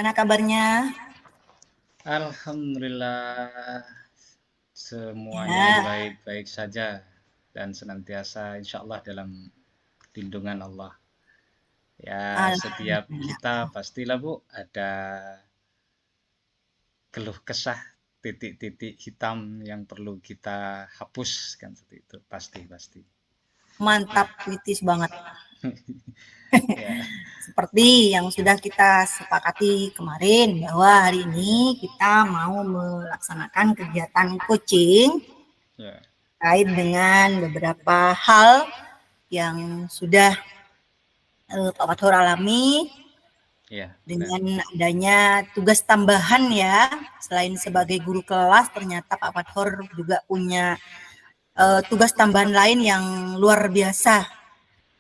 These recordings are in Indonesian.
Gimana kabarnya? Alhamdulillah, semuanya Ya, baik-baik saja dan senantiasa insya Allah dalam lindungan Allah. Ya, setiap alhamdulillah. kita pastilah Bu ada keluh kesah, titik-titik hitam yang perlu kita hapus kan seperti itu. Pasti. Mantap, kritis banget. Ya, Seperti yang sudah kita sepakati kemarin bahwa hari ini kita mau melaksanakan kegiatan coaching ya, terkait dengan beberapa hal yang sudah Pak Fathur alami ya, benar. dengan adanya tugas tambahan ya. Selain sebagai guru kelas, ternyata Pak Fathur juga punya tugas tambahan lain yang luar biasa,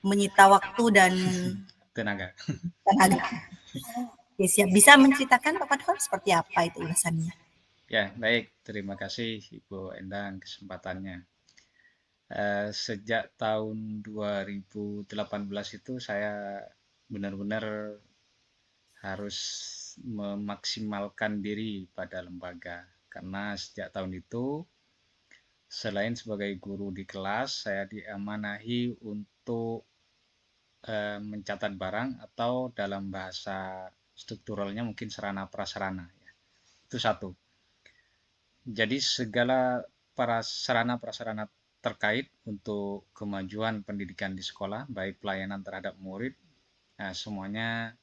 menyita waktu dan Tenaga. tenaga. Ya, siap. Bisa menceritakan Pak Fathur seperti apa itu ulasannya? Ya, baik. Terima kasih Ibu Endang kesempatannya. Sejak tahun 2018 itu saya benar-benar harus memaksimalkan diri pada lembaga karena sejak tahun itu selain sebagai guru di kelas saya diamanahi untuk mencatat barang atau dalam bahasa strukturalnya mungkin sarana prasarana ya. Itu satu. Jadi segala para sarana prasarana terkait untuk kemajuan pendidikan di sekolah, baik pelayanan terhadap murid, nah, semuanya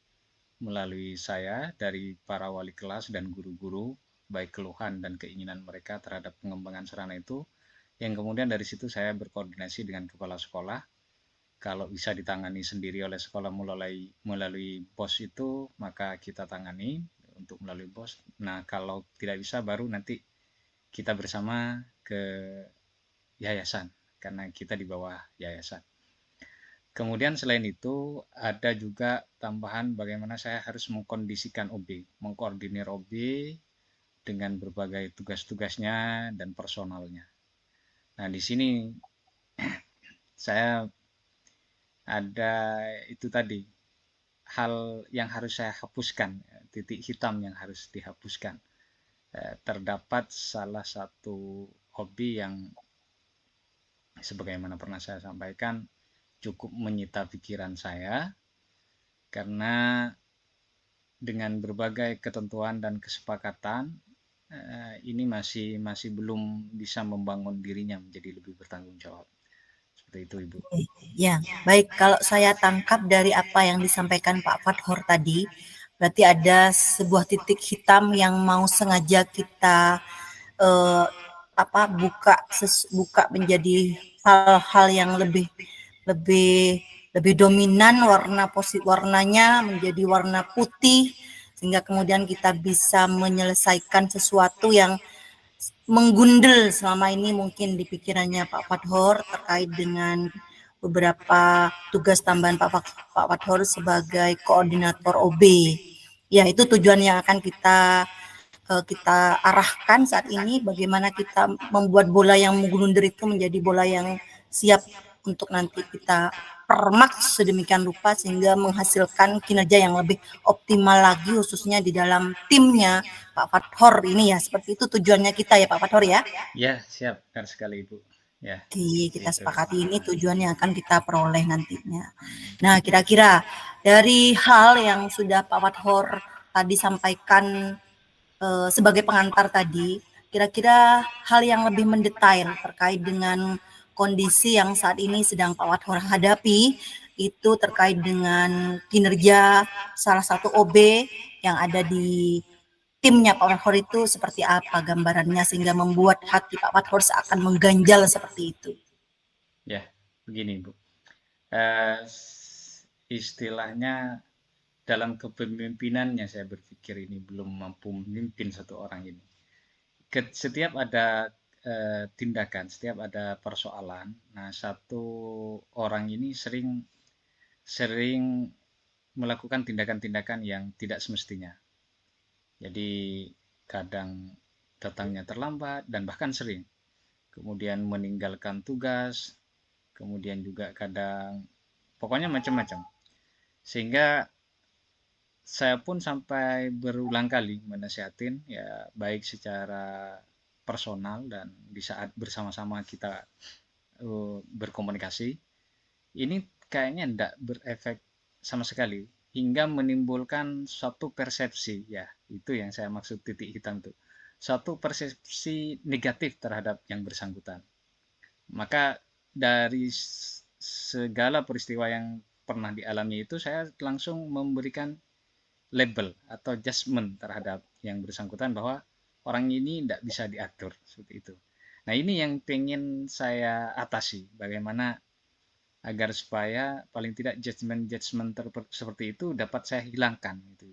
melalui saya dari para wali kelas dan guru-guru, baik keluhan dan keinginan mereka terhadap pengembangan sarana itu, yang kemudian dari situ saya berkoordinasi dengan kepala sekolah, kalau bisa ditangani sendiri oleh sekolah melalui BOS itu, maka kita tangani untuk melalui BOS. Nah, kalau tidak bisa baru nanti kita bersama ke yayasan, karena kita di bawah yayasan. Kemudian selain itu ada juga tambahan bagaimana saya harus mengkondisikan OB, mengkoordinir OB dengan berbagai tugas-tugasnya dan personalnya. Nah, di sini saya ada itu tadi hal yang harus saya hapuskan, titik hitam yang harus dihapuskan. Terdapat salah satu hobi yang sebagaimana pernah saya sampaikan cukup menyita pikiran saya karena dengan berbagai ketentuan dan kesepakatan ini masih belum bisa membangun dirinya menjadi lebih bertanggung jawab. Seperti itu, Ibu. Ya, baik. Kalau saya tangkap dari apa yang disampaikan Pak Fathur tadi, berarti ada sebuah titik hitam yang mau sengaja kita eh, buka menjadi hal-hal yang lebih lebih lebih dominan, warnanya menjadi warna putih, sehingga kemudian kita bisa menyelesaikan sesuatu yang menggundel selama ini mungkin di pikirannya Pak Fathur terkait dengan beberapa tugas tambahan Pak Fathur sebagai koordinator OB. Ya, itu tujuan yang akan kita arahkan saat ini, bagaimana kita membuat bola yang menggulunder itu menjadi bola yang siap untuk nanti kita permak sedemikian rupa sehingga menghasilkan kinerja yang lebih optimal lagi, khususnya di dalam timnya Pak Fathur ini ya. Seperti itu tujuannya kita ya Pak Fathur ya. Ya, siap. Benar sekali, Ibu. Ya, Oke, kita itu. sepakati ini tujuan yang akan kita peroleh nantinya. Nah, kira-kira dari hal yang sudah Pak Fathur tadi sampaikan sebagai pengantar tadi, kira-kira hal yang lebih mendetail terkait dengan kondisi yang saat ini sedang Pak Fathur hadapi, itu terkait dengan kinerja salah satu OB yang ada di timnya Pak Fathur itu seperti apa gambarannya sehingga membuat hati Pak Fathur seakan mengganjal seperti itu. Ya, begini, Bu. Eh, Istilahnya dalam kepemimpinannya saya berpikir ini belum mampu memimpin satu orang ini. Setiap ada tindakan, setiap ada persoalan, nah satu orang ini sering sering melakukan tindakan-tindakan yang tidak semestinya. Jadi kadang datangnya terlambat dan bahkan sering kemudian meninggalkan tugas, kemudian juga kadang pokoknya macam-macam. Sehingga saya pun sampai berulang kali menasihatin ya, baik secara personal dan di saat bersama-sama kita berkomunikasi, ini kayaknya tidak berefek sama sekali hingga menimbulkan suatu persepsi, ya itu yang saya maksud titik hitam tuh, suatu persepsi negatif terhadap yang bersangkutan. Maka dari segala peristiwa yang pernah dialami itu, saya langsung memberikan label atau judgement terhadap yang bersangkutan bahwa orang ini tidak bisa diatur seperti itu. Nah, ini yang pengen saya atasi, bagaimana agar supaya paling tidak judgement seperti itu dapat saya hilangkan itu,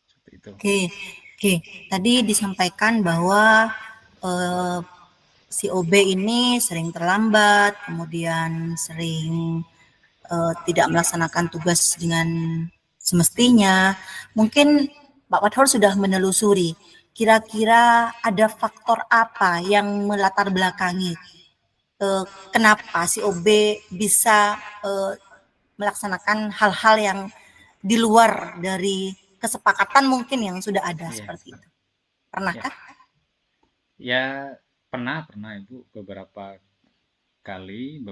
seperti itu. Oke. Tadi disampaikan bahwa si OB ini sering terlambat, kemudian sering tidak melaksanakan tugas dengan semestinya. Mungkin Pak Padhor sudah menelusuri, kira-kira ada faktor apa yang melatar belakangi kenapa si OB bisa melaksanakan hal-hal yang di luar dari kesepakatan mungkin yang sudah ada seperti itu. Pernahkah? Ya, pernah Ibu, beberapa kali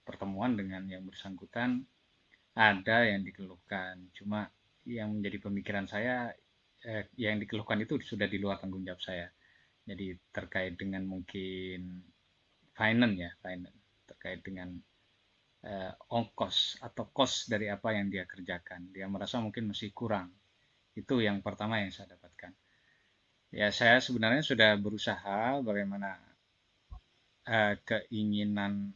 pertemuan dengan yang bersangkutan ada yang dikeluhkan. Cuma yang menjadi pemikiran saya, yang dikeluhkan itu sudah di luar tanggung jawab saya. Jadi terkait dengan mungkin finance, terkait dengan ongkos atau cost dari apa yang dia kerjakan. Dia merasa mungkin masih kurang. Itu yang pertama yang saya dapatkan. Ya, saya sebenarnya sudah berusaha bagaimana keinginan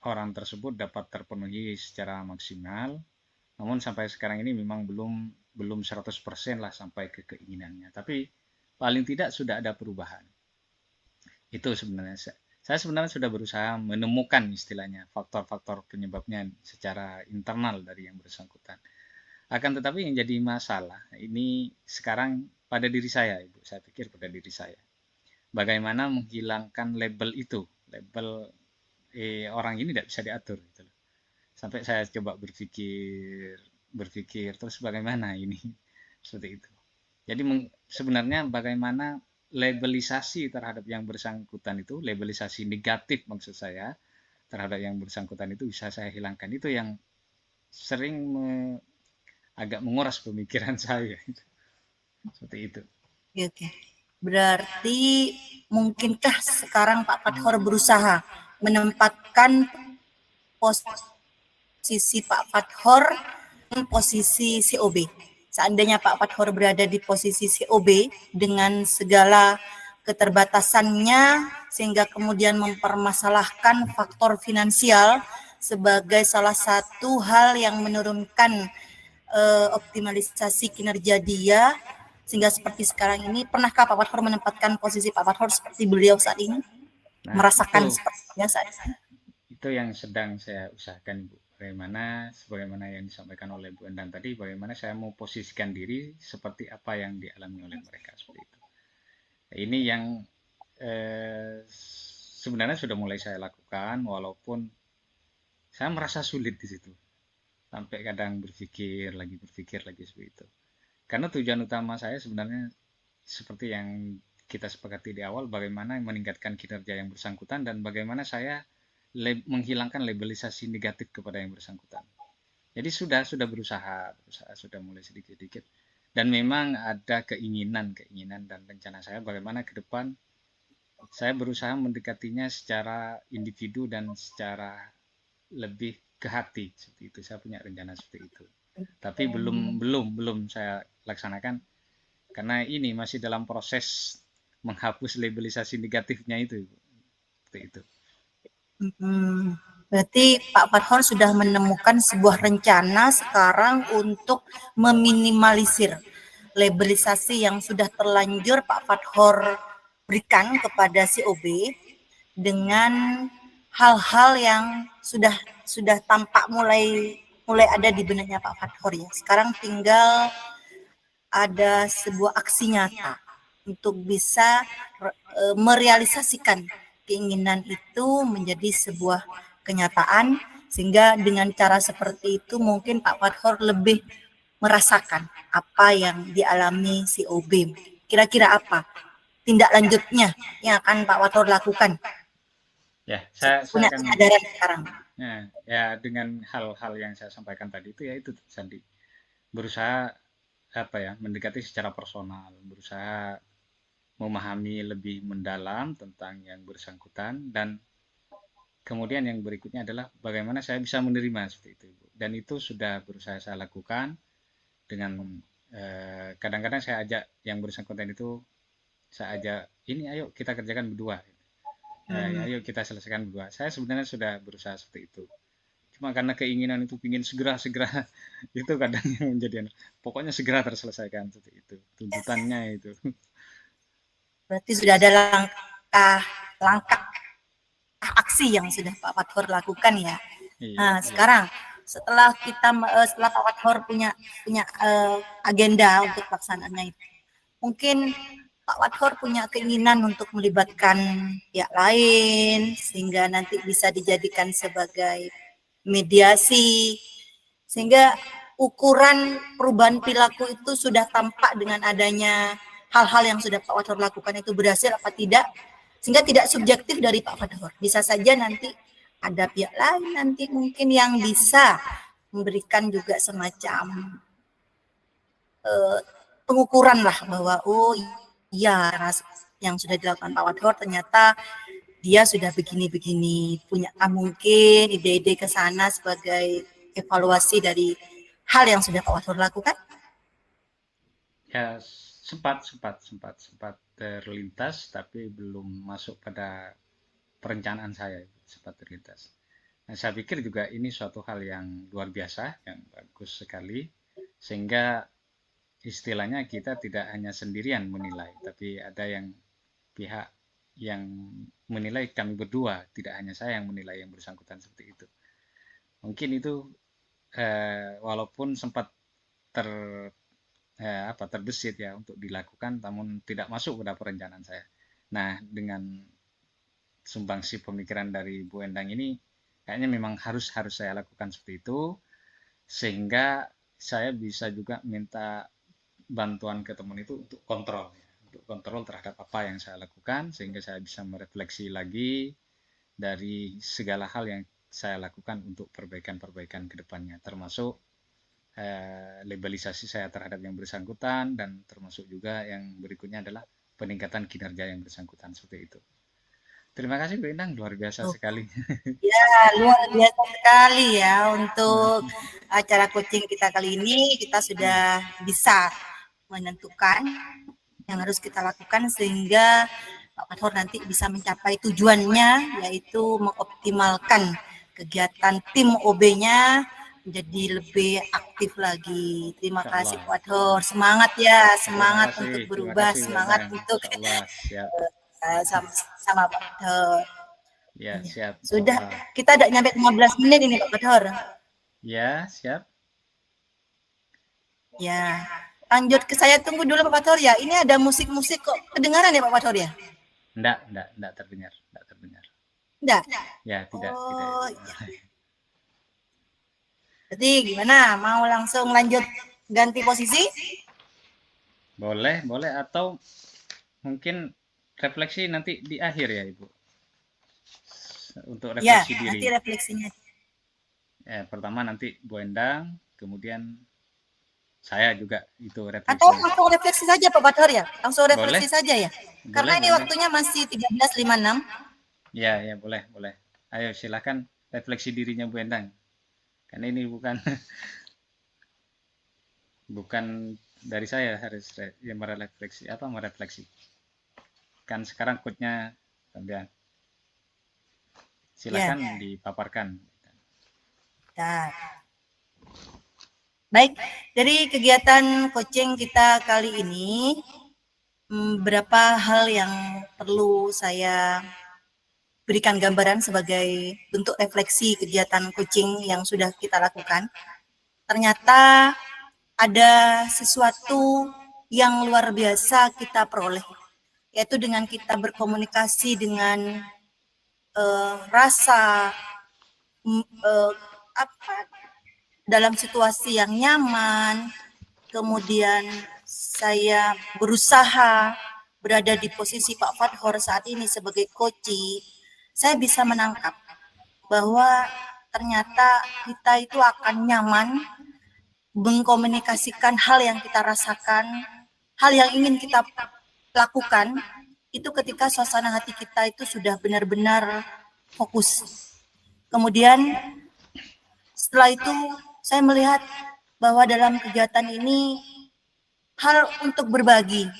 orang tersebut dapat terpenuhi secara maksimal. Namun sampai sekarang ini memang belum 100% lah sampai ke keinginannya. Tapi paling tidak sudah ada perubahan. Itu sebenarnya saya sebenarnya sudah berusaha menemukan istilahnya faktor-faktor penyebabnya secara internal dari yang bersangkutan. Akan tetapi yang jadi masalah ini sekarang pada diri saya, Ibu. Saya pikir pada diri saya. Bagaimana menghilangkan label itu, label orang ini tidak bisa diatur gitu loh. Sampai saya coba berpikir terus bagaimana ini seperti itu. Jadi sebenarnya bagaimana labelisasi terhadap yang bersangkutan itu, labelisasi negatif maksud saya terhadap yang bersangkutan itu bisa saya hilangkan. Itu yang sering agak menguras pemikiran saya. Seperti itu. Oke. Berarti mungkinkah sekarang Pak Padhor berusaha menempatkan posisi Pak Padhor dan posisi COB? Seandainya Pak Padhor berada di posisi COB dengan segala keterbatasannya sehingga kemudian mempermasalahkan faktor finansial sebagai salah satu hal yang menurunkan optimalisasi kinerja dia, sehingga seperti sekarang ini, pernahkah Pak Padhor menempatkan posisi Pak Padhor seperti beliau saat ini? Merasakan sepertinya saat ini? Itu yang sedang saya usahakan, Bu. Sebagaimana yang disampaikan oleh Bu Endang tadi, bagaimana saya mau posisikan diri seperti apa yang dialami oleh mereka, seperti itu. Ini yang sebenarnya sudah mulai saya lakukan, walaupun saya merasa sulit di situ. Sampai kadang berpikir lagi seperti itu. Karena tujuan utama saya sebenarnya seperti yang kita sepakati di awal, bagaimana meningkatkan kinerja yang bersangkutan dan bagaimana saya menghilangkan labelisasi negatif kepada yang bersangkutan. Jadi sudah berusaha sudah mulai sedikit-sedikit. Dan memang ada keinginan dan rencana saya bagaimana ke depan saya berusaha mendekatinya secara individu dan secara lebih ke hati, seperti itu. Saya punya rencana seperti itu. Tapi belum saya laksanakan karena ini masih dalam proses menghapus labelisasi negatifnya itu. Seperti itu. Berarti Pak Padhor sudah menemukan sebuah rencana sekarang untuk meminimalisir labelisasi yang sudah terlanjur Pak Padhor berikan kepada COB dengan hal-hal yang sudah tampak mulai ada di benaknya Pak Padhor ya. Sekarang tinggal ada sebuah aksi nyata untuk bisa merealisasikan keinginan itu menjadi sebuah kenyataan, sehingga dengan cara seperti itu mungkin Pak Padhor lebih merasakan apa yang dialami si OB. Kira-kira apa tindak lanjutnya yang akan Pak Wator lakukan? Ya, saya Punya akan kesadaran sekarang. ya dengan hal-hal yang saya sampaikan tadi itu ya itu Sandi. Berusaha apa ya, mendekati secara personal, berusaha memahami lebih mendalam tentang yang bersangkutan, dan kemudian yang berikutnya adalah bagaimana saya bisa menerima seperti itu. Dan itu sudah berusaha saya lakukan dengan kadang-kadang saya ajak yang bersangkutan itu, saya ajak ini ayo kita kerjakan berdua. Ayo kita selesaikan berdua. Saya sebenarnya sudah berusaha seperti itu. Cuma karena keinginan itu ingin segera-segera itu kadang yang menjadi pokoknya segera terselesaikan seperti itu. Tuntutannya itu. Berarti sudah ada langkah aksi yang sudah Pak Wator lakukan ya. Nah, sekarang setelah Pak Wator punya agenda untuk pelaksanaannya itu, mungkin Pak Wator punya keinginan untuk melibatkan pihak lain sehingga nanti bisa dijadikan sebagai mediasi, sehingga ukuran perubahan perilaku itu sudah tampak dengan adanya hal-hal yang sudah Pak Wator lakukan itu berhasil apa tidak, sehingga tidak subjektif dari Pak Wator. Bisa saja nanti ada pihak lain nanti mungkin yang bisa memberikan juga semacam pengukuran lah bahwa oh iya yang sudah dilakukan Pak Wator ternyata dia sudah begini-begini, punya mungkin ide-ide ke sana sebagai evaluasi dari hal yang sudah Pak Wator lakukan? Ya, sempat terlintas, tapi belum masuk pada perencanaan saya, sempat terlintas. Nah, saya pikir juga ini suatu hal yang luar biasa, yang bagus sekali, sehingga istilahnya kita tidak hanya sendirian menilai, tapi ada yang pihak yang menilai kami berdua, tidak hanya saya yang menilai yang bersangkutan seperti itu. Mungkin itu walaupun sempat terbesit ya untuk dilakukan, namun tidak masuk pada perencanaan saya. Nah, dengan sumbangsi pemikiran dari Bu Endang ini, kayaknya memang harus saya lakukan seperti itu, sehingga saya bisa juga minta bantuan ke teman itu untuk kontrol, untuk kontrol terhadap apa yang saya lakukan, sehingga saya bisa merefleksi lagi dari segala hal yang saya lakukan untuk perbaikan-perbaikan ke depannya, termasuk labelisasi saya terhadap yang bersangkutan, dan termasuk juga yang berikutnya adalah peningkatan kinerja yang bersangkutan seperti itu. Terima kasih Bu Endang, luar biasa sekali. Ya, luar biasa sekali ya untuk acara coaching kita kali ini. Kita sudah bisa menentukan yang harus kita lakukan sehingga Pak Wator nanti bisa mencapai tujuannya, yaitu mengoptimalkan kegiatan tim OB-nya menjadi lebih aktif lagi. Terima kasih Pak Wator. Semangat ya, semangat untuk berubah, semangat untuk sama Pak Wator. Ya, siap. Sudah, kita ada nyampe 15 menit ini Pak Wator. Ya, siap. Ya, lanjut ke saya, tunggu dulu Pak Wator ya. Ini ada musik-musik kok kedengaran ya Pak Wator ya? Enggak terdengar. Enggak? Ya, tidak. Ya. Jadi gimana? Mau langsung lanjut ganti posisi? Boleh, atau mungkin refleksi nanti di akhir ya Ibu. Untuk refleksi diri. Nanti refleksinya. Ya, pertama nanti Bu Endang, kemudian saya juga itu refleksi. Atau langsung refleksi saja Pak Wator ya? Langsung refleksi saja ya? Karena ini waktunya masih 13.56. Ya, boleh. Ayo silakan refleksi dirinya Bu Endang. Karena ini bukan dari saya, harus ya merefleksi. Kan sekarang quote-nya sampean. Silakan dipaparkan. Ya. Baik, dari kegiatan coaching kita kali ini, beberapa hal yang perlu saya berikan gambaran sebagai bentuk refleksi kegiatan coaching yang sudah kita lakukan. Ternyata ada sesuatu yang luar biasa kita peroleh, yaitu dengan kita berkomunikasi dengan rasa dalam situasi yang nyaman, kemudian saya berusaha berada di posisi Pak Fathor saat ini sebagai coach, saya bisa menangkap bahwa ternyata kita itu akan nyaman mengkomunikasikan hal yang kita rasakan, hal yang ingin kita lakukan, itu ketika suasana hati kita itu sudah benar-benar fokus. Kemudian setelah itu saya melihat bahwa dalam kegiatan ini hal untuk berbagi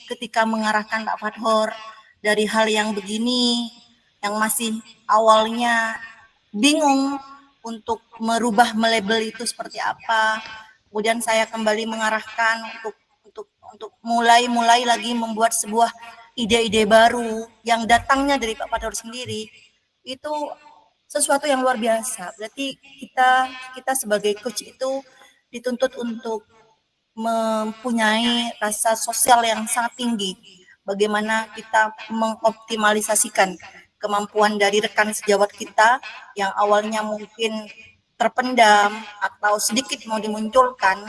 ketika mengarahkan Pak Fathor dari hal yang begini, yang masih awalnya bingung untuk merubah melabel itu seperti apa. Kemudian saya kembali mengarahkan untuk mulai lagi membuat sebuah ide-ide baru yang datangnya dari Pak Fathor sendiri. Itu sesuatu yang luar biasa. Berarti kita sebagai coach itu dituntut untuk mempunyai rasa sosial yang sangat tinggi. Bagaimana kita mengoptimalisasikan kemampuan dari rekan sejawat kita yang awalnya mungkin terpendam atau sedikit mau dimunculkan,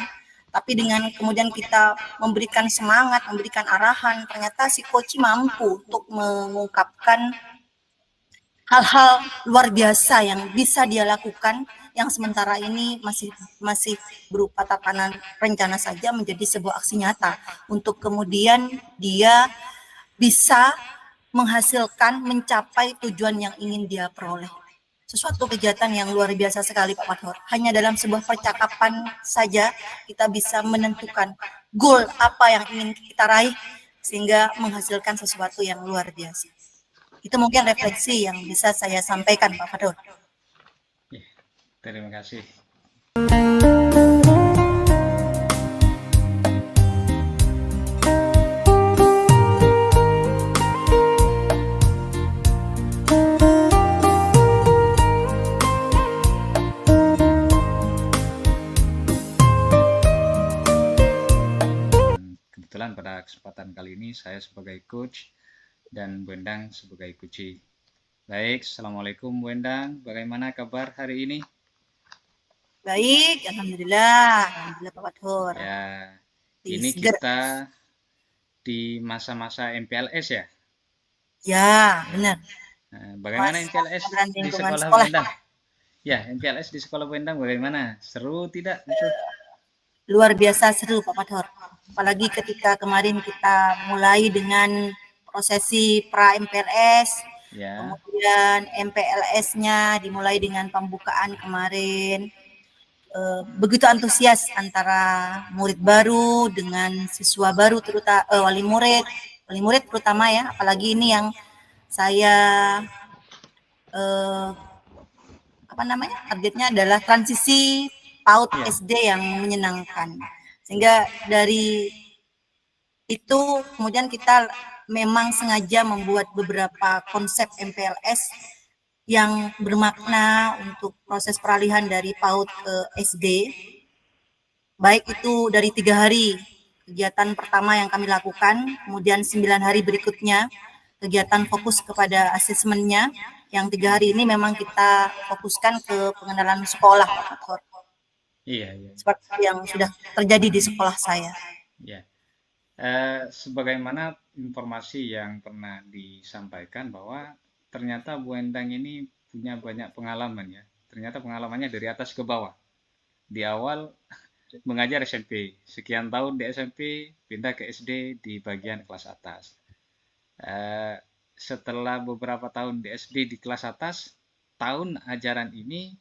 tapi dengan kemudian kita memberikan semangat, memberikan arahan, ternyata si coach mampu untuk mengungkapkan hal-hal luar biasa yang bisa dia lakukan, yang sementara ini masih berupa tatanan rencana saja menjadi sebuah aksi nyata untuk kemudian dia bisa menghasilkan, mencapai tujuan yang ingin dia peroleh. Sesuatu kegiatan yang luar biasa sekali Pak Fathor. Hanya dalam sebuah percakapan saja kita bisa menentukan goal apa yang ingin kita raih sehingga menghasilkan sesuatu yang luar biasa. Itu mungkin refleksi yang bisa saya sampaikan Pak Fathor. Terima kasih. Kebetulan pada kesempatan kali ini saya sebagai coach dan Bu Endang sebagai coach. Baik, Assalamualaikum Bu Endang, bagaimana kabar hari ini? Baik, Alhamdulillah Pak Fathor. Ya, ini kita di masa-masa MPLS ya? Ya, benar. Nah, bagaimana MPLS di sekolah Bu Endang? Ya, MPLS di sekolah Bu Endang bagaimana? Seru tidak itu? Luar biasa seru Pak Fathor. Apalagi ketika kemarin kita mulai dengan prosesi pra MPLS, ya. Kemudian MPLS-nya dimulai dengan pembukaan kemarin. Begitu antusias antara murid baru dengan siswa baru, terutama wali murid terutama ya, apalagi ini yang saya targetnya adalah transisi PAUD SD yang menyenangkan. Sehingga dari itu kemudian kita memang sengaja membuat beberapa konsep MPLS yang bermakna untuk proses peralihan dari PAUD ke SD. Baik itu dari 3 hari kegiatan pertama yang kami lakukan, kemudian 9 hari berikutnya kegiatan fokus kepada asesmennya, yang 3 hari ini memang kita fokuskan ke pengenalan sekolah, Pak Fathor. Iya. Seperti yang sudah terjadi di sekolah saya. Ya. Sebagaimana informasi yang pernah disampaikan bahwa ternyata Bu Endang ini punya banyak pengalaman ya. Ternyata pengalamannya dari atas ke bawah. Di awal mengajar SMP, sekian tahun di SMP, pindah ke SD di bagian kelas atas. Setelah beberapa tahun di SD di kelas atas, tahun ajaran ini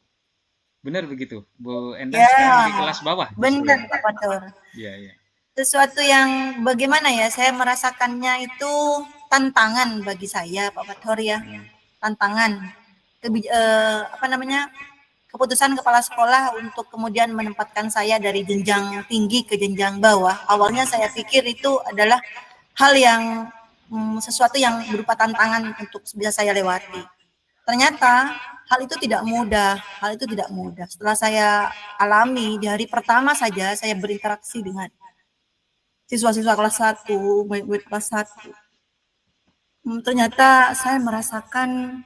benar begitu, Bu Endang sekarang di kelas bawah. Benar Pak Fathor. Iya. Sesuatu yang bagaimana ya, saya merasakannya itu tantangan bagi saya Pak Fathor ya. Tantangan. Keputusan kepala sekolah untuk kemudian menempatkan saya dari jenjang tinggi ke jenjang bawah. Awalnya saya pikir itu adalah hal yang sesuatu yang berupa tantangan untuk bisa saya lewati. Ternyata hal itu tidak mudah. Setelah saya alami di hari pertama saja saya berinteraksi dengan siswa-siswa kelas 1, murid-murid kelas 1. Ternyata saya merasakan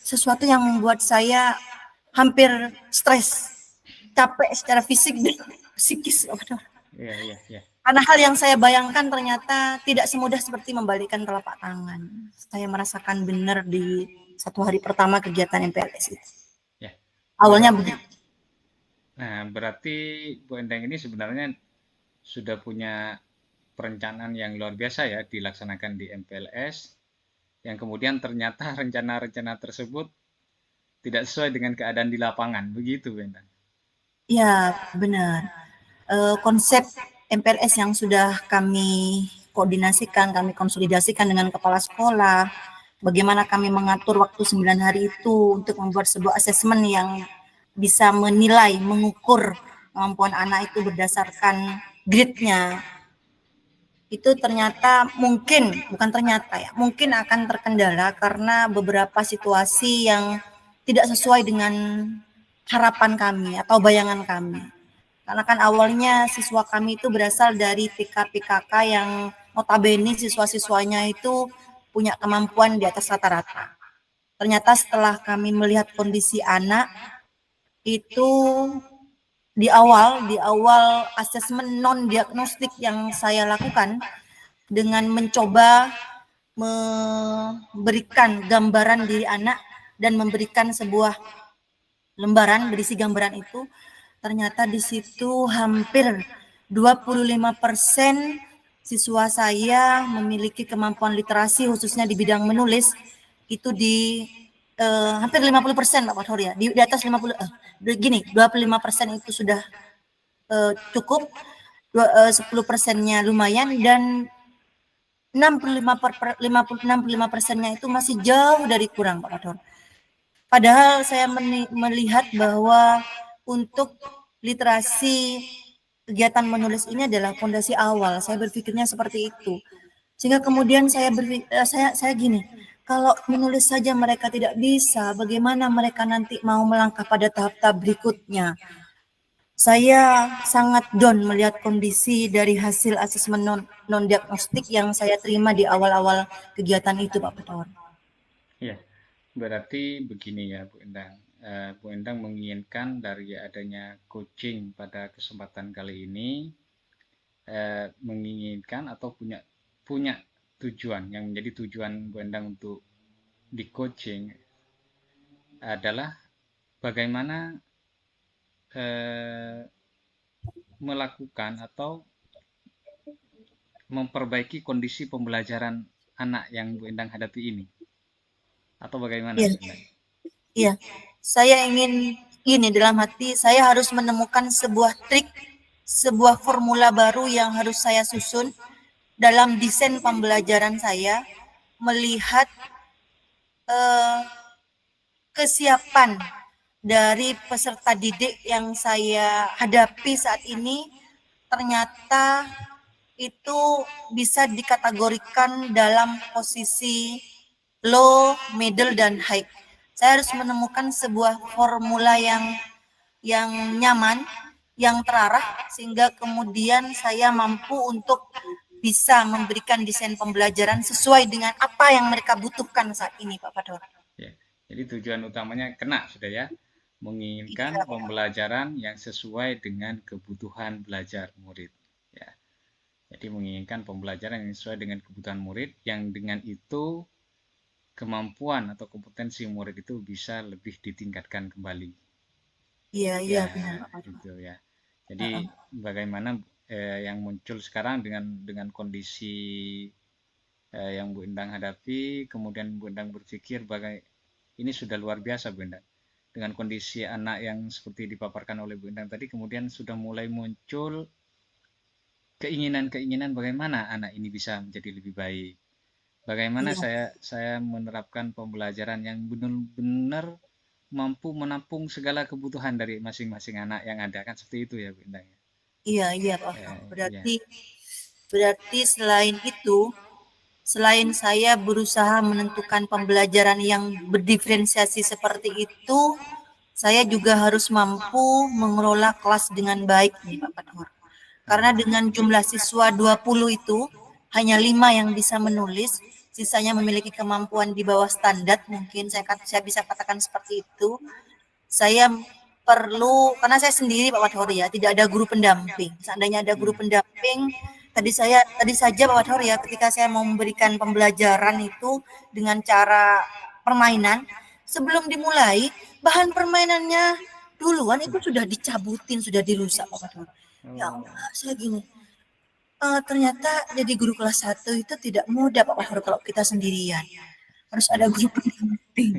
sesuatu yang membuat saya hampir stres. capek secara fisik dan psikis, Pak Pator. Iya. Karena hal yang saya bayangkan ternyata tidak semudah seperti membalikkan telapak tangan. Saya merasakan benar di 1 hari pertama kegiatan MPLS itu. Ya. Awalnya begitu. Nah, berarti Bu Endang ini sebenarnya sudah punya perencanaan yang luar biasa ya dilaksanakan di MPLS, yang kemudian ternyata rencana-rencana tersebut tidak sesuai dengan keadaan di lapangan, begitu Bu Endang? Ya, benar. Konsep MPLS yang sudah kami koordinasikan, kami konsolidasikan dengan kepala sekolah, bagaimana kami mengatur waktu 9 hari itu untuk membuat sebuah asesmen yang bisa menilai, mengukur kemampuan anak itu berdasarkan grade-nya. Itu ternyata bukan ternyata ya, mungkin akan terkendala karena beberapa situasi yang tidak sesuai dengan harapan kami atau bayangan kami. Karena kan awalnya siswa kami itu berasal dari PK-PKK yang notabene siswa-siswanya itu punya kemampuan di atas rata-rata. Ternyata setelah kami melihat kondisi anak itu di awal asesmen non diagnostik yang saya lakukan dengan mencoba memberikan gambaran diri anak dan memberikan sebuah lembaran berisi gambaran itu, ternyata di situ hampir 25% siswa saya memiliki kemampuan literasi khususnya di bidang menulis itu di hampir 50% Pak Pator ya, di atas 50 gini, 25% itu sudah cukup, 10%-nya lumayan, dan 65%-nya itu masih jauh dari kurang Pak Pator. Padahal saya melihat bahwa untuk literasi kegiatan menulis ini adalah fondasi awal. Saya berpikirnya seperti itu. Sehingga kemudian saya gini, kalau menulis saja mereka tidak bisa, bagaimana mereka nanti mau melangkah pada tahap-tahap berikutnya? Saya sangat down melihat kondisi dari hasil asesmen non diagnostik yang saya terima di awal-awal kegiatan itu, Pak Pator. Iya, berarti begini ya Bu Endang. Bu Endang menginginkan dari adanya coaching pada kesempatan kali ini, menginginkan atau punya tujuan yang menjadi tujuan Bu Endang untuk di coaching adalah bagaimana melakukan atau memperbaiki kondisi pembelajaran anak yang Bu Endang hadapi ini, atau bagaimana Bu Endang? Iya, saya ingin ini dalam hati, saya harus menemukan sebuah trik, sebuah formula baru yang harus saya susun dalam desain pembelajaran saya, melihat kesiapan dari peserta didik yang saya hadapi saat ini ternyata itu bisa dikategorikan dalam posisi low, middle, dan high. Saya harus menemukan sebuah formula yang nyaman, yang terarah, sehingga kemudian saya mampu untuk bisa memberikan desain pembelajaran sesuai dengan apa yang mereka butuhkan saat ini, Pak Pator. Ya, jadi tujuan utamanya kena sudah ya, menginginkan pembelajaran yang sesuai dengan kebutuhan belajar murid. Ya, jadi menginginkan pembelajaran yang sesuai dengan kebutuhan murid, yang dengan itu kemampuan atau kompetensi murid itu bisa lebih ditingkatkan kembali. Iya, Ya, benar Pak Pator. itu ya. Jadi bagaimana yang muncul sekarang dengan kondisi yang Bu Endang hadapi, kemudian Bu Endang berpikir ini sudah luar biasa Bu Endang. Dengan kondisi anak yang seperti dipaparkan oleh Bu Endang tadi, kemudian sudah mulai muncul keinginan-keinginan bagaimana anak ini bisa menjadi lebih baik. Bagaimana saya menerapkan pembelajaran yang benar-benar mampu menampung segala kebutuhan dari masing-masing anak yang ada, kan seperti itu ya Bu Endang. Iya Pak. Berarti selain itu, selain saya berusaha menentukan pembelajaran yang berdiferensiasi seperti itu, saya juga harus mampu mengelola kelas dengan baik nih Pak Pator. Karena dengan jumlah siswa 20 itu, hanya 5 yang bisa menulis, sisanya memiliki kemampuan di bawah standar, mungkin saya bisa katakan seperti itu. Saya perlu, karena saya sendiri Pak Wadhor ya, tidak ada guru pendamping. Seandainya ada guru pendamping, tadi saja Pak Wadhor ya, ketika saya mau memberikan pembelajaran itu dengan cara permainan, sebelum dimulai, bahan permainannya duluan itu sudah dicabutin, sudah dirusak Pak Wadhor. Ya Oh, Allah, saya gini, ternyata jadi guru kelas 1 itu tidak mudah Pak Wadhor kalau kita sendirian. Harus ada iya, guru pendamping.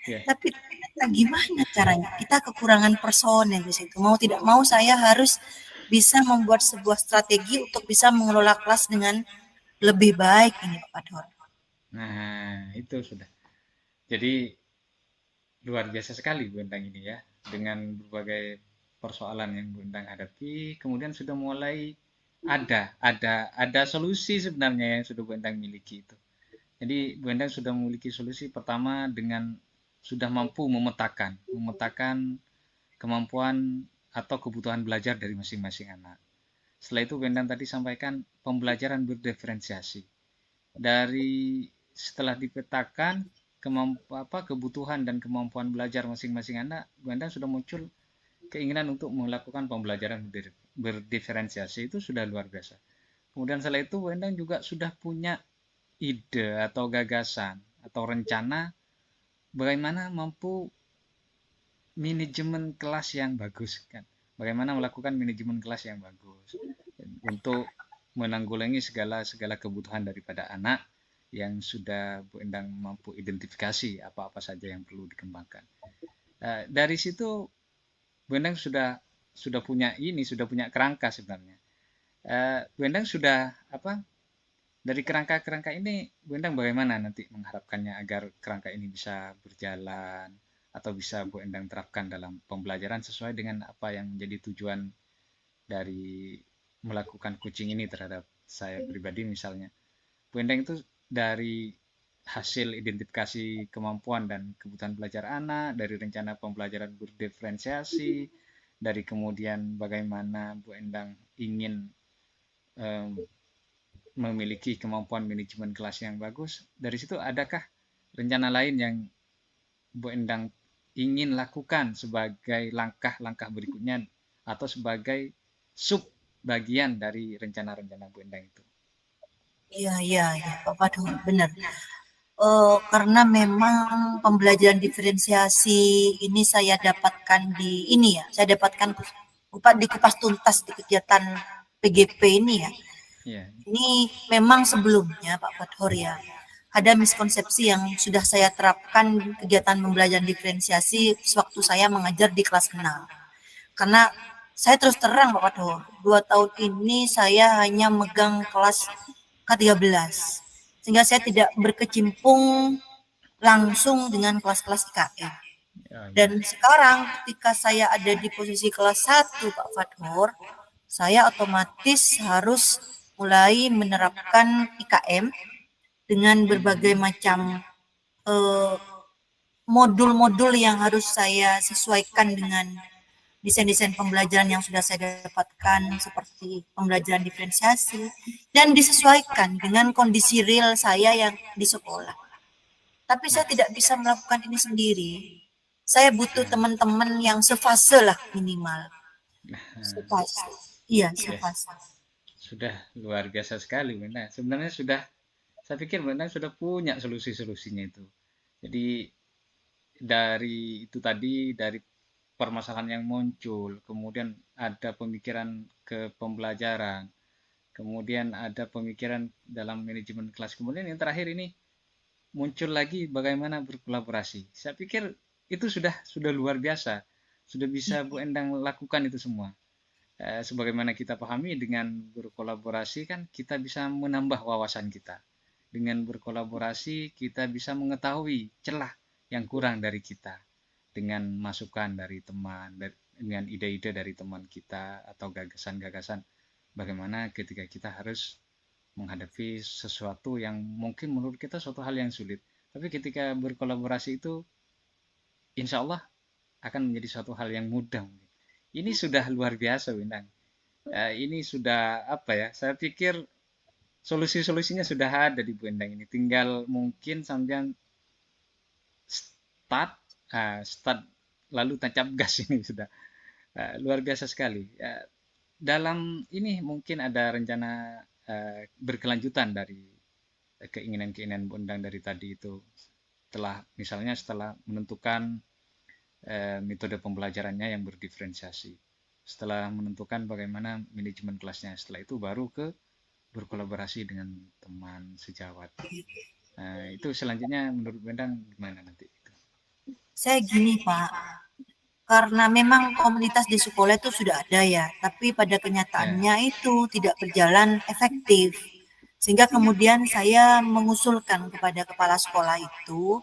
iya, Tapi ternyata gimana caranya? Kita kekurangan personel di situ. Mau tidak mau saya harus bisa membuat sebuah strategi untuk bisa mengelola kelas dengan lebih baik ini Pak Pador. nah itu sudah. Jadi luar biasa sekali Bu Endang ini ya, dengan berbagai persoalan yang Bu Endang hadapi, kemudian sudah mulai ada solusi sebenarnya yang sudah Bu Endang miliki itu. Jadi Bu Endang sudah memiliki solusi pertama dengan sudah mampu memetakan kemampuan atau kebutuhan belajar dari masing-masing anak. Setelah itu Bu Endang tadi sampaikan pembelajaran berdiferensiasi. Setelah dipetakan kebutuhan dan kemampuan belajar masing-masing anak, Bu Endang sudah muncul keinginan untuk melakukan pembelajaran berdiferensiasi, itu sudah luar biasa. Kemudian setelah itu Bu Endang juga sudah punya ide atau gagasan atau rencana bagaimana mampu manajemen kelas yang bagus kan. Bagaimana melakukan manajemen kelas yang bagus untuk menanggulangi segala kebutuhan daripada anak yang sudah Bu Endang mampu identifikasi apa-apa saja yang perlu dikembangkan. Dari situ Bu Endang sudah punya kerangka sebenarnya. Bu Endang sudah dari kerangka-kerangka ini Bu Endang bagaimana nanti mengharapkannya agar kerangka ini bisa berjalan atau bisa Bu Endang terapkan dalam pembelajaran sesuai dengan apa yang menjadi tujuan dari melakukan coaching ini terhadap saya pribadi misalnya. Bu Endang itu dari hasil identifikasi kemampuan dan kebutuhan belajar anak, dari rencana pembelajaran berdiferensiasi, dari kemudian bagaimana Bu Endang ingin memiliki kemampuan manajemen kelas yang bagus. Dari situ adakah rencana lain yang Bu Endang ingin lakukan sebagai langkah-langkah berikutnya atau sebagai sub bagian dari rencana-rencana Bu Endang itu? Iya, iya, ya, Pak Pador, benar. Karena memang pembelajaran diferensiasi ini saya dapatkan saya dapatkan di kupas tuntas di kegiatan PGP ini ya. Iya, Ini memang sebelumnya Pak Fathor ya, ada miskonsepsi yang sudah saya terapkan kegiatan pembelajaran diferensiasi sewaktu saya mengajar di kelas 6. Karena saya terus terang Pak Fathor, 2 tahun ini saya hanya megang kelas ke-13. Sehingga saya tidak berkecimpung langsung dengan kelas-kelas IKN. oh, Dan iya, sekarang ketika saya ada di posisi kelas 1 Pak Fathor, saya otomatis harus mulai menerapkan IKM dengan berbagai macam eh, modul-modul yang harus saya sesuaikan dengan desain-desain pembelajaran yang sudah saya dapatkan seperti pembelajaran diferensiasi dan disesuaikan dengan kondisi real saya yang di sekolah. Tapi nah, saya tidak bisa melakukan ini sendiri. Saya butuh teman-teman yang sefase lah minimal. Sefase. Iya, sudah sefase. sudah luar biasa sekali Bu Endang. Sebenarnya saya pikir Bu Endang sudah punya solusi-solusinya itu. Jadi dari permasalahan yang muncul, kemudian ada pemikiran ke pembelajaran, kemudian ada pemikiran dalam manajemen kelas, kemudian yang terakhir ini muncul lagi bagaimana berkolaborasi. Saya pikir itu sudah luar biasa, sudah bisa Bu Endang lakukan itu semua. Sebagaimana kita pahami dengan berkolaborasi kan kita bisa menambah wawasan kita. Dengan berkolaborasi kita bisa mengetahui celah yang kurang dari kita dengan masukan dari teman, dengan ide-ide dari teman kita atau gagasan-gagasan bagaimana ketika kita harus menghadapi sesuatu yang mungkin menurut kita suatu hal yang sulit. Tapi ketika berkolaborasi itu insya Allah akan menjadi suatu hal yang mudah. Ini sudah luar biasa, Windang. Ini sudah apa ya? Saya pikir solusi-solusinya sudah ada di Bu Endang ini. Tinggal mungkin sampean start start lalu tancap gas ini sudah luar biasa sekali. Dalam ini mungkin ada rencana berkelanjutan dari keinginan-keinginan Bu Endang dari tadi itu, setelah menentukan metode pembelajarannya yang berdiferensiasi, setelah menentukan bagaimana manajemen kelasnya, setelah itu baru ke berkolaborasi dengan teman sejawat. Itu selanjutnya menurut Bu Endang gimana nanti? Saya gini Pak, karena memang komunitas di sekolah itu sudah ada ya, tapi pada Ya, kenyataannya itu tidak berjalan efektif. Sehingga kemudian saya mengusulkan kepada kepala sekolah itu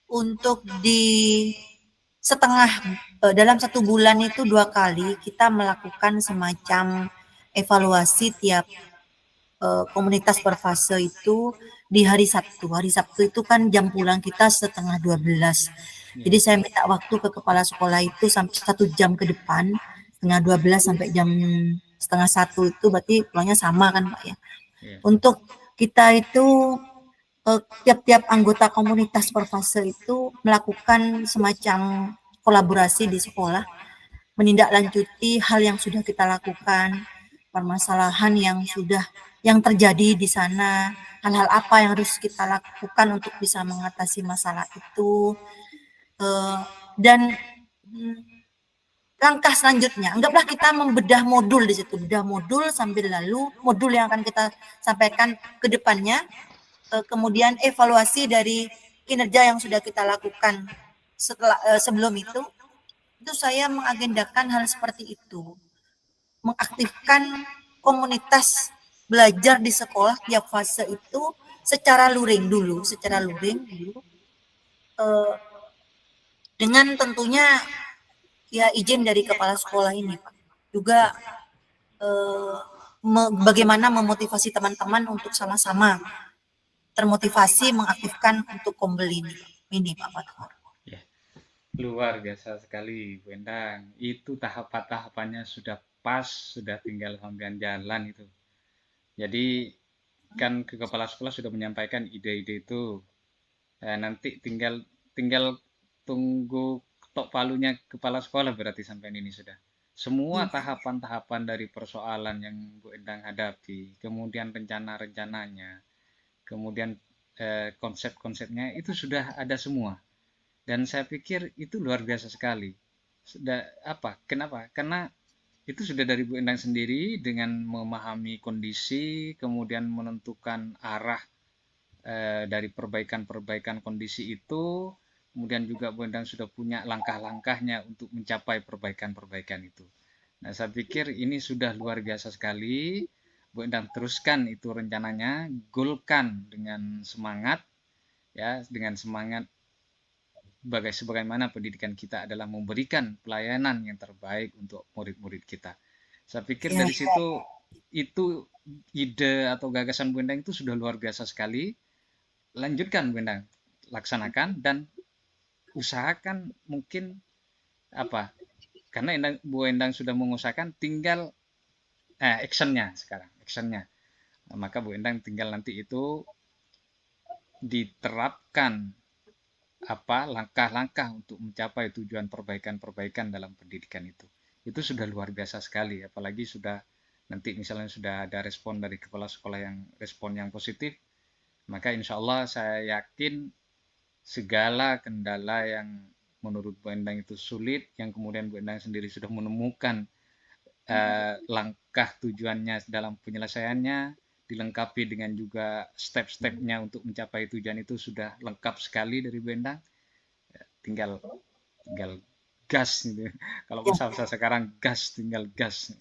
untuk setengah dalam 1 bulan itu 2 kali kita melakukan semacam evaluasi tiap komunitas per fase itu di hari Sabtu. Hari Sabtu itu kan jam pulang kita setengah 12. Jadi ya, saya minta waktu ke kepala sekolah itu sampai 1 jam ke depan, setengah 12 sampai jam setengah 1 itu berarti pulangnya sama kan Pak ya. ya, Untuk kita itu tiap-tiap anggota komunitas per fase itu melakukan semacam kolaborasi di sekolah, menindaklanjuti hal yang sudah kita lakukan, permasalahan yang terjadi di sana, hal-hal apa yang harus kita lakukan untuk bisa mengatasi masalah itu, dan langkah selanjutnya, anggaplah kita membedah modul di situ, bedah modul sambil lalu modul yang akan kita sampaikan ke depannya, kemudian evaluasi dari kinerja yang sudah kita lakukan sebelum itu saya mengagendakan hal seperti itu, mengaktifkan komunitas belajar di sekolah tiap fase itu secara luring dulu, dengan tentunya ya izin dari kepala sekolah ini, Pak. Juga ya. bagaimana memotivasi teman-teman untuk sama-sama termotivasi mengaktifkan untuk kombel ini Pak Fatur. Ya. Luar biasa sekali, Bu Endang. Itu tahapan-tahapannya sudah pas, sudah tinggal sampean jalan itu. Jadi kan ke kepala sekolah sudah menyampaikan ide-ide itu. Nanti tinggal tunggu ketok palunya kepala sekolah berarti sampai ini sudah. Semua Iya. tahapan-tahapan dari persoalan yang Bu Endang hadapi, kemudian rencana-rencananya, kemudian konsep-konsepnya itu sudah ada semua. Dan saya pikir itu luar biasa sekali. Sudah apa? Kenapa? Karena itu sudah dari Bu Endang sendiri dengan memahami kondisi, kemudian menentukan arah dari perbaikan-perbaikan kondisi itu, kemudian juga Bu Endang sudah punya langkah-langkahnya untuk mencapai perbaikan-perbaikan itu. Nah, saya pikir ini sudah luar biasa sekali. Bu Endang teruskan itu rencananya, golkan dengan semangat, ya, dengan semangat sebagaimana pendidikan kita adalah memberikan pelayanan yang terbaik untuk murid-murid kita. Saya pikir Ya. dari situ itu ide atau gagasan Bu Endang itu sudah luar biasa sekali. Lanjutkan Bu Endang, laksanakan dan usahakan mungkin apa? Karena Bu Endang sudah mengusahakan, tinggal actionnya sekarang, actionnya. Maka Bu Endang tinggal nanti itu diterapkan apa langkah-langkah untuk mencapai tujuan perbaikan-perbaikan dalam pendidikan itu. Itu sudah luar biasa sekali, apalagi sudah nanti misalnya sudah ada respon dari kepala sekolah yang respon yang positif, maka insya Allah saya yakin segala kendala yang menurut Bu Endang itu sulit, yang kemudian Bu Endang sendiri sudah menemukan langkah tujuannya dalam penyelesaiannya, dilengkapi dengan juga step-stepnya untuk mencapai tujuan itu sudah lengkap sekali dari Bu Endang. Tinggal tinggal gas gitu. Kalau Ya. bahasa sekarang gas, tinggal gas.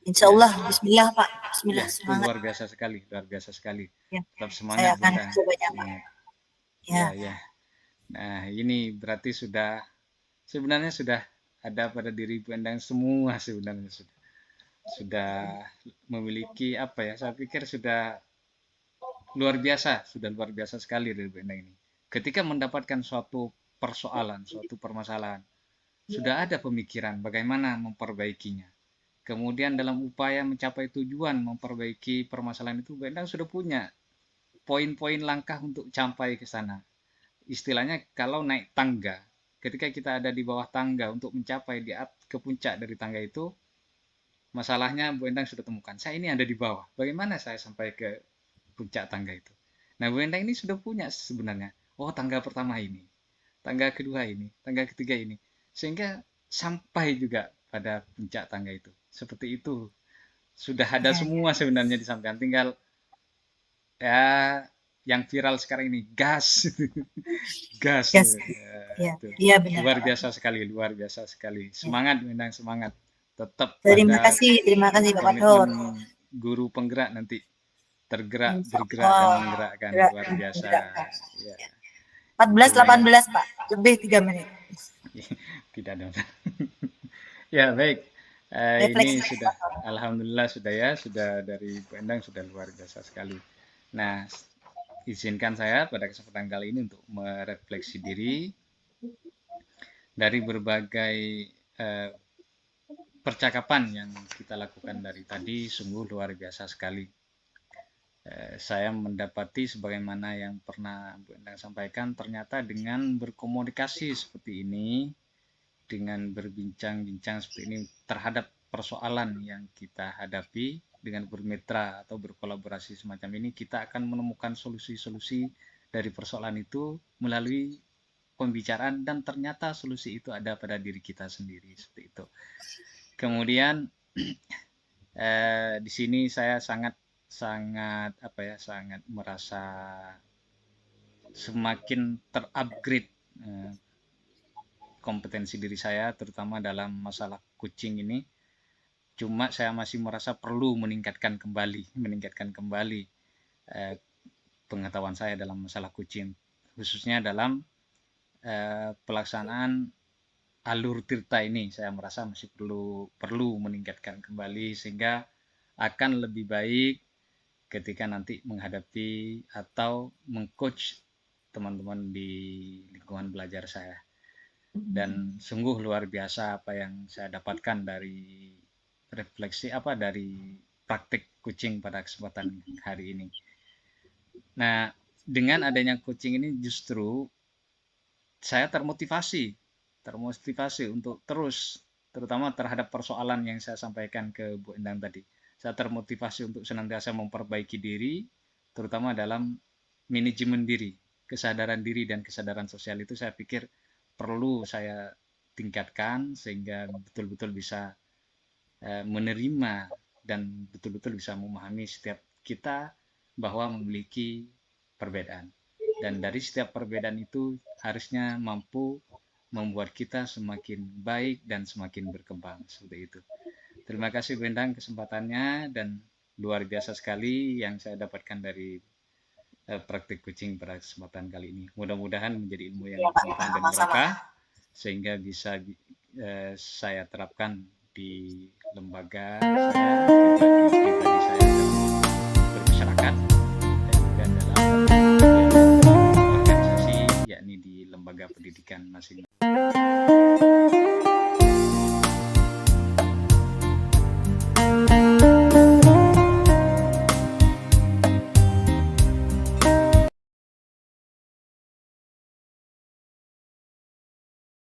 Insya Ya, Allah, Bismillah Pak, ya Bismillah itu semangat. luar biasa sekali, luar biasa sekali. Ya. Tetap Saya semangat Bu akan Endang, cobanya Pak. semangat. Ya, Ya. ya. Nah, ini berarti sudah sebenarnya sudah ada pada diri Bu Endang semua sebenarnya sudah memiliki apa ya? Saya pikir sudah luar biasa sekali dari Bu Endang ini. Ketika mendapatkan suatu persoalan, suatu permasalahan, sudah ada pemikiran bagaimana memperbaikinya. Kemudian dalam upaya mencapai tujuan memperbaiki permasalahan itu, Bu Endang sudah punya poin-poin langkah untuk sampai ke sana. Istilahnya kalau naik tangga. ketika kita ada di bawah tangga untuk mencapai ke puncak dari tangga itu, masalahnya Bu Endang sudah temukan. Saya ini ada di bawah. Bagaimana saya sampai ke puncak tangga itu? Nah, Bu Endang ini sudah punya sebenarnya. Oh, tangga pertama ini, tangga kedua ini, tangga ketiga ini. Sehingga sampai juga pada puncak tangga itu. Seperti itu. Sudah ada semua sebenarnya disampaikan. Tinggal ya yang viral sekarang ini gas. gas. Gas. Ya, iya benar. Luar biasa sekali. Semangat Endang, semangat. Tetap Terima kasih Bapak Dor. Guru penggerak nanti bergerak dan menggerakkan, luar biasa. Ya. 14-18 Pak, lebih 3 menit. Tidak ada. Ya baik. Ini sudah, alhamdulillah sudah dari Bu Endang, sudah luar biasa sekali. Nah, izinkan saya pada kesempatan kali ini untuk merefleksi diri dari berbagai percakapan yang kita lakukan dari tadi. Sungguh luar biasa sekali. Saya mendapati sebagaimana yang pernah Bu Endang sampaikan, ternyata dengan berkomunikasi seperti ini, dengan berbincang-bincang seperti ini terhadap persoalan yang kita hadapi, dengan bermitra atau berkolaborasi semacam ini, kita akan menemukan solusi-solusi dari persoalan itu melalui pembicaraan, dan ternyata solusi itu ada pada diri kita sendiri, seperti itu. Kemudian di sini saya sangat merasa semakin terupgrade kompetensi diri saya, terutama dalam masalah coaching ini. Cuma saya masih merasa perlu meningkatkan kembali pengetahuan saya dalam masalah coaching, khususnya dalam pelaksanaan alur tirta ini. Saya merasa masih perlu meningkatkan kembali, sehingga akan lebih baik ketika nanti menghadapi atau mengcoach teman-teman di lingkungan belajar saya. Dan sungguh luar biasa apa yang saya dapatkan dari refleksi dari praktik coaching pada kesempatan hari ini. Nah, dengan adanya coaching ini justru saya termotivasi untuk terus, terutama terhadap persoalan yang saya sampaikan ke Bu Endang tadi. Saya termotivasi untuk senantiasa memperbaiki diri, terutama dalam manajemen diri, kesadaran diri dan kesadaran sosial itu saya pikir perlu saya tingkatkan, sehingga betul-betul bisa menerima dan betul-betul bisa memahami setiap kita bahwa memiliki perbedaan. Dan dari setiap perbedaan itu harusnya mampu membuat kita semakin baik dan semakin berkembang, seperti itu. Terima kasih Bu Endang kesempatannya, dan luar biasa sekali yang saya dapatkan dari praktik coaching pada kesempatan kali ini. Mudah-mudahan menjadi ilmu yang bermanfaat dan berkah, sehingga bisa saya terapkan di lembaga saya, di pribadi saya dalam bermasyarakat, dan juga dalam organisasi, yakni di lembaga pendidikan masing-masing.